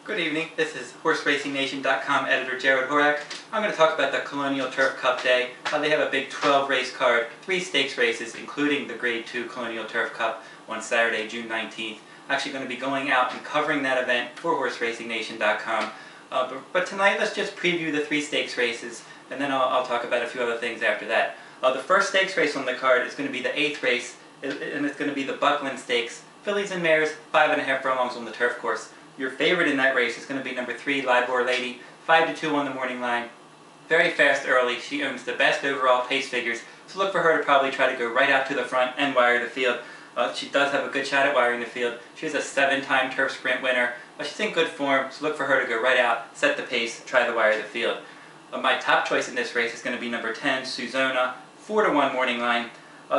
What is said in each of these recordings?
Good evening, this is HorseRacingNation.com editor Jarrod Horak. I'm going to talk about the Colonial Turf Cup Day. They have a big 12 race card, 3 stakes races including the Grade 2 Colonial Turf Cup on Saturday, June 19th. I'm actually going to be going out and covering that event for HorseRacingNation.com. But tonight let's just preview the 3 stakes races and then I'll talk about a few other things after that. The first stakes race on the card is going to be the 8th race and it's going to be the Buckland Stakes. Fillies and mares, 5.5 furlongs on the turf course. Your favorite in that race is going to be number 3, Libor Lady, 5-2 on the morning line. Very fast early. She owns the best overall pace figures, so look for her to probably try to go right out to the front and wire the field. She does have a good shot at wiring the field. She's a 7-time turf sprint winner. She's in good form, so look for her to go right out, set the pace, try to wire the field. My top choice in this race is going to be number 10, Suzona, 4-1 morning line.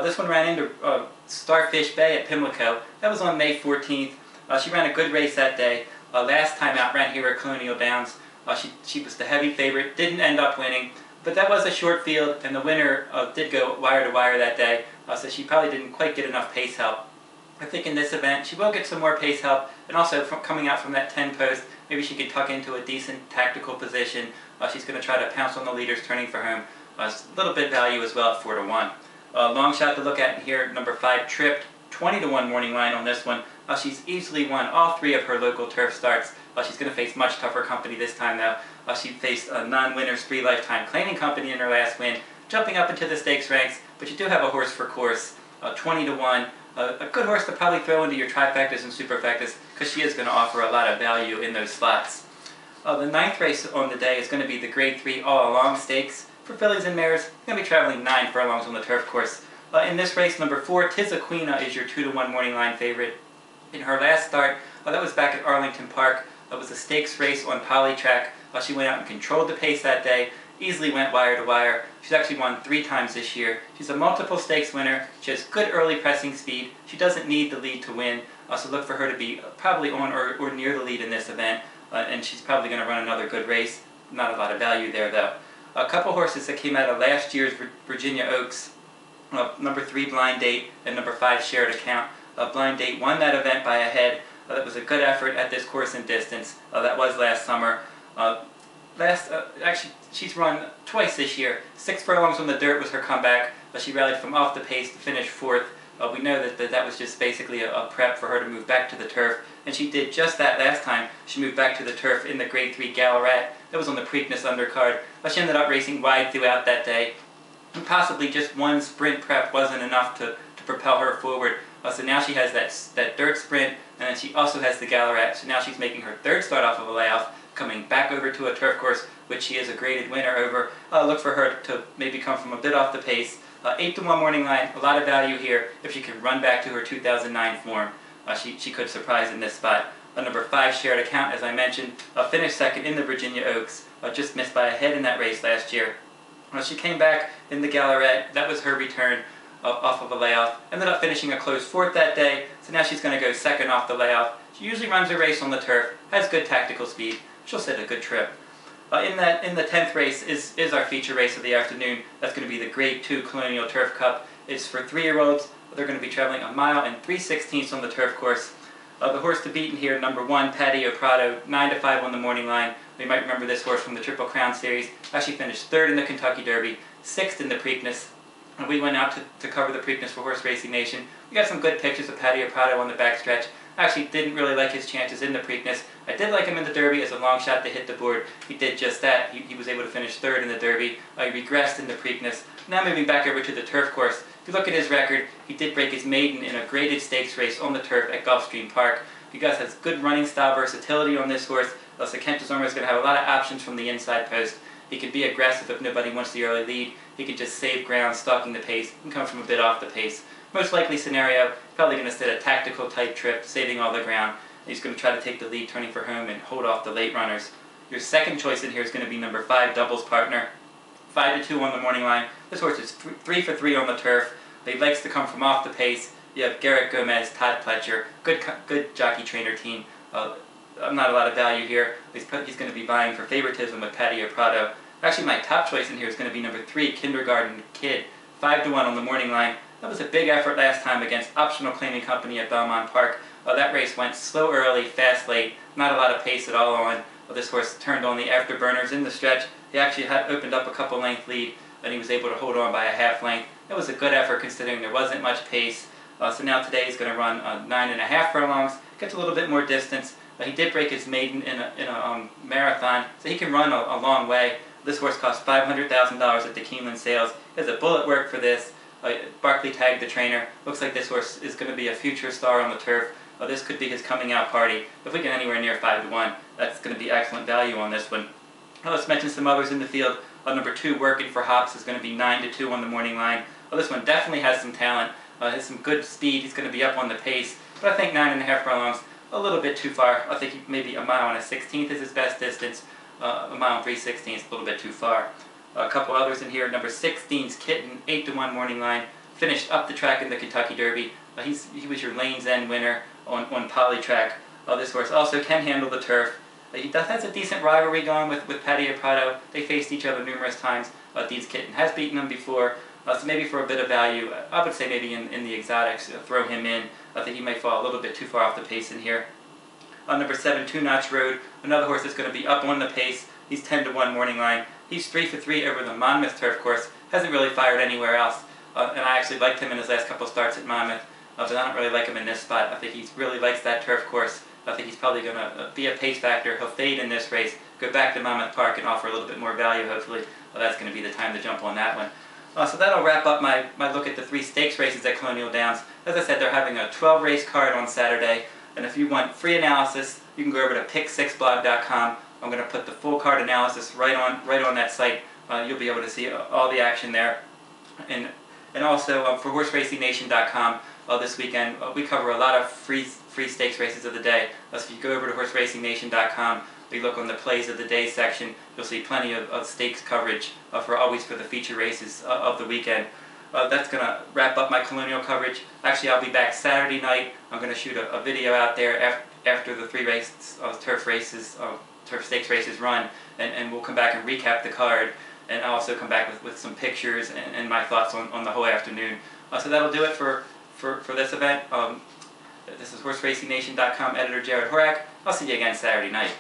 This one ran into Starfish Bay at Pimlico. That was on May 14th. She ran a good race that day. Last time out ran here at Colonial Downs. She was the heavy favorite, didn't end up winning, but that was a short field and the winner did go wire to wire that day, so she probably didn't quite get enough pace help. I think in this event she will get some more pace help, and also coming out from that 10 post, maybe she could tuck into a decent tactical position. She's going to try to pounce on the leaders turning for home. A little bit value as well at 4-1. Long shot to look at here, number 5, Tripped, 20-1 morning line on this one. She's easily won all 3 of her local turf starts. She's going to face much tougher company this time though. She faced a non-winners 3 lifetime claiming company in her last win, jumping up into the stakes ranks, but you do have a horse for course, 20-1. A good horse to probably throw into your trifectas and superfectas because she is going to offer a lot of value in those slots. The 9th race on the day is going to be the Grade 3 all-along stakes. For fillies and mares, you're going to be traveling 9 furlongs on the turf course. In this race, number 4, Tizaquina is your 2-1 morning line favorite. In her last start, that was back at Arlington Park. It was a stakes race on poly track. She went out and controlled the pace that day, easily went wire to wire. She's actually won 3 times this year. She's a multiple stakes winner. She has good early pressing speed. She doesn't need the lead to win, so look for her to be probably on or near the lead in this event, and she's probably going to run another good race. Not a lot of value there though. A couple horses that came out of last year's Virginia Oaks, number 3 Blind Date and number 5 Shared Account. Blind Date won that event by a head. That was a good effort at this course and distance. That was last summer. Actually, she's run twice this year. 6 furlongs on the dirt was her comeback. She rallied from off the pace to finish 4th. We know that was just basically a prep for her to move back to the turf, and she did just that last time. She moved back to the turf in the Grade 3 Gallarat. That was on the Preakness undercard. She ended up racing wide throughout that day, and possibly just one sprint prep wasn't enough to propel her forward. So now she has that dirt sprint, and then she also has the Gallarat. So now she's making her 3rd start off of a layoff, coming back over to a turf course, which she is a graded winner over. Look for her to maybe come from a bit off the pace. 8-1 morning line, a lot of value here. If she can run back to her 2009 form, she could surprise in this spot. Number 5 Shared Account, as I mentioned, finished 2nd in the Virginia Oaks. Just missed by a head in that race last year. She came back in the Gallarat. That was her return off of a layoff. Ended up finishing a close 4th that day, so now she's going to go 2nd off the layoff. She usually runs a race on the turf, has good tactical speed. She'll set a good trip. In the 10th race is our feature race of the afternoon. That's going to be the Grade 2 Colonial Turf Cup. It's for 3-year-olds. They're going to be traveling 1 mile and 3/16 on the turf course. The horse to beat in here, number 1, Patio Prado, 9-5 on the morning line. You might remember this horse from the Triple Crown Series. Actually finished 3rd in the Kentucky Derby, 6th in the Preakness. And we went out to cover the Preakness for Horse Racing Nation. We got some good pictures of Patio Prado on the backstretch. I actually didn't really like his chances in the Preakness. I did like him in the Derby as a long shot to hit the board. He did just that. He was able to finish 3rd in the Derby. He regressed in the Preakness. Now moving back over to the turf course. If you look at his record, he did break his maiden in a graded stakes race on the turf at Gulfstream Park. He has good running style versatility on this horse. So Kent Desormeaux is going to have a lot of options from the inside post. He can be aggressive if nobody wants the early lead. He can just save ground, stalking the pace, and come from a bit off the pace. Most likely scenario, probably going to set a tactical type trip, saving all the ground. He's going to try to take the lead, turning for home, and hold off the late runners. Your second choice in here is going to be number 5, Doubles Partner. 5-2 on the morning line. This horse is 3 for 3 on the turf. He likes to come from off the pace. You have Garrett Gomez, Todd Pletcher, good jockey trainer team. Not a lot of value here. He's going to be vying for favoritism with Patio Prado. Actually, my top choice in here is going to be number 3, Kindergarten Kid. 5-1 on the morning line. That was a big effort last time against Optional Claiming Company at Belmont Park. That race went slow early, fast late, not a lot of pace at all on. This horse turned on the afterburners in the stretch. He actually had opened up a couple length lead, and he was able to hold on by a half length. That was a good effort considering there wasn't much pace. So now today he's going to run 9.5 furlongs, gets a little bit more distance. He did break his maiden in a marathon, so he can run a long way. This horse cost $500,000 at the Keeneland sales. He has a bullet work for this. Barkley tagged the trainer. Looks like this horse is going to be a future star on the turf. This could be his coming out party. If we get anywhere near 5-1, that's going to be excellent value on this one. Let's mention some others in the field. Number 2, Working for Hops, is going to be 9-2 on the morning line. This one definitely has some talent. Has some good speed. He's going to be up on the pace. But I think 9.5 furlongs, a little bit too far. I think maybe a mile and a 16th is his best distance. A mile and 3/16, a little bit too far. A couple others in here. Number 16's Kitten, 8-1 morning line. Finished up the track in the Kentucky Derby. He was your Lane's End winner on Poly track. This horse also can handle the turf. He has a decent rivalry going with Paddy Prado. They faced each other numerous times. Dean's Kitten has beaten him before. So maybe for a bit of value, I would say maybe in the exotics, throw him in. I think he may fall a little bit too far off the pace in here. Number 7, Two Notch Road, another horse that's going to be up on the pace. He's 10-1 morning line. He's 3 for 3 over the Monmouth turf course. Hasn't really fired anywhere else. And I actually liked him in his last couple starts at Monmouth. But I don't really like him in this spot. I think he really likes that turf course. I think he's probably going to be a pace factor. He'll fade in this race, go back to Monmouth Park and offer a little bit more value, hopefully. That's going to be the time to jump on that one. So that'll wrap up my look at the 3 stakes races at Colonial Downs. As I said, they're having a 12-race card on Saturday. And if you want free analysis, you can go over to pick6blog.com. I'm going to put the full card analysis right on that site. You'll be able to see all the action there. And also for horseracing.com this weekend, we cover a lot of free stakes races of the day. So if you go over to horseracing.com, you look on the plays of the day section, you'll see plenty of stakes coverage for the feature races of the weekend. That's going to wrap up my Colonial coverage. Actually, I'll be back Saturday night. I'm going to shoot a video out there after the 3 turf stakes races run, and we'll come back and recap the card, and I'll also come back with some pictures and my thoughts on the whole afternoon. So that'll do it for this event. This is horseracing.com editor Jarrod Horak. I'll see you again Saturday night.